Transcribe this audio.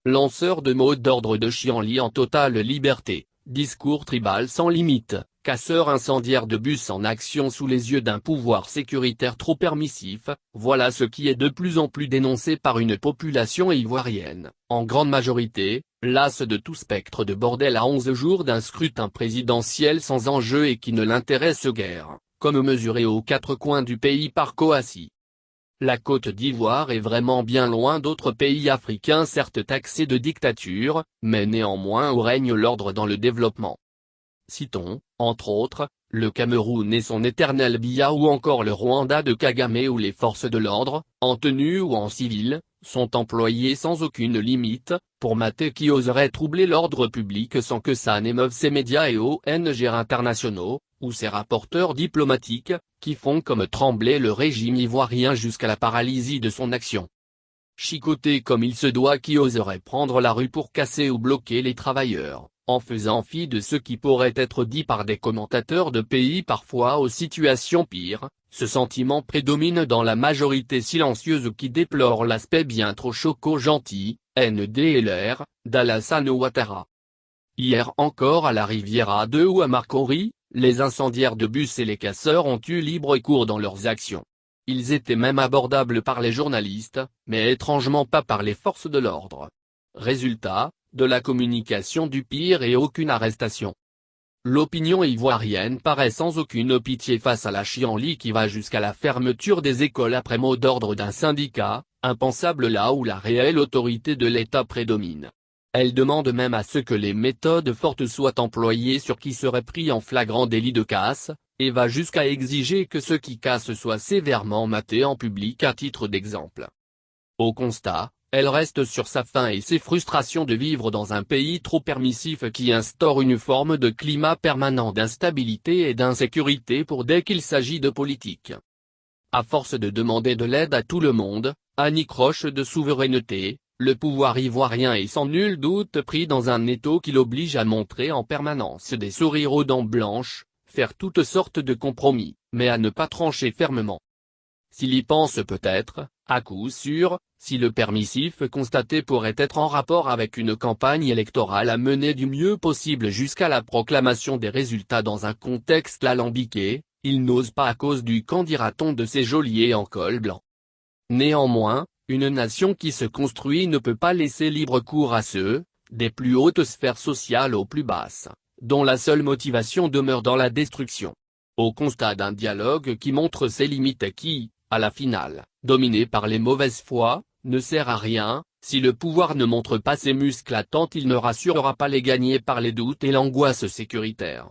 Lanceur de mots d'ordre de Chianli en totale liberté, discours tribal sans limite, casseur incendiaire de bus en action sous les yeux d'un pouvoir sécuritaire trop permissif, voilà ce qui est de plus en plus dénoncé par une population ivoirienne, en grande majorité, lasse de tout spectre de bordel à 11 jours d'un scrutin présidentiel sans enjeu et qui ne l'intéresse guère, comme mesuré aux quatre coins du pays par Kouassi. La Côte d'Ivoire est vraiment bien loin d'autres pays africains certes taxés de dictature, mais néanmoins où règne l'ordre dans le développement. Citons, entre autres, le Cameroun et son éternel Biya ou encore le Rwanda de Kagame où les forces de l'ordre, en tenue ou en civil, sont employées sans aucune limite, pour mater qui oserait troubler l'ordre public sans que ça n'émeuve ses médias et ONG internationaux, ou ses rapporteurs diplomatiques, qui font comme trembler le régime ivoirien jusqu'à la paralysie de son action. Chicoter comme il se doit qui oserait prendre la rue pour casser ou bloquer les travailleurs, en faisant fi de ce qui pourrait être dit par des commentateurs de pays parfois aux situations pires, ce sentiment prédomine dans la majorité silencieuse qui déplore l'aspect bien trop choco-gentil, NDLR, d'Alassane Ouattara. Hier encore à la Riviera 2 ou à Marcory, les incendiaires de bus et les casseurs ont eu libre cours dans leurs actions. Ils étaient même abordables par les journalistes, mais étrangement pas par les forces de l'ordre. Résultat, de la communication du pire et aucune arrestation. L'opinion ivoirienne paraît sans aucune pitié face à la Chianli qui va jusqu'à la fermeture des écoles après mot d'ordre d'un syndicat, impensable là où la réelle autorité de l'État prédomine. Elle demande même à ce que les méthodes fortes soient employées sur qui serait pris en flagrant délit de casse, et va jusqu'à exiger que ceux qui cassent soient sévèrement matés en public à titre d'exemple. Au constat, elle reste sur sa faim et ses frustrations de vivre dans un pays trop permissif qui instaure une forme de climat permanent d'instabilité et d'insécurité pour dès qu'il s'agit de politique. À force de demander de l'aide à tout le monde, anicroche de souveraineté, le pouvoir ivoirien est sans nul doute pris dans un étau qui l'oblige à montrer en permanence des sourires aux dents blanches, faire toutes sortes de compromis, mais à ne pas trancher fermement. S'il y pense peut-être, à coup sûr, si le permissif constaté pourrait être en rapport avec une campagne électorale à mener du mieux possible jusqu'à la proclamation des résultats dans un contexte alambiqué, il n'ose pas à cause du qu'en dira-t-on de ces geôliers en col blanc. Néanmoins, une nation qui se construit ne peut pas laisser libre cours à ceux, des plus hautes sphères sociales aux plus basses, dont la seule motivation demeure dans la destruction. Au constat d'un dialogue qui montre ses limites et qui, à la finale, dominé par les mauvaises foi, ne sert à rien, si le pouvoir ne montre pas ses muscles à tant il ne rassurera pas les gagnés par les doutes et l'angoisse sécuritaire.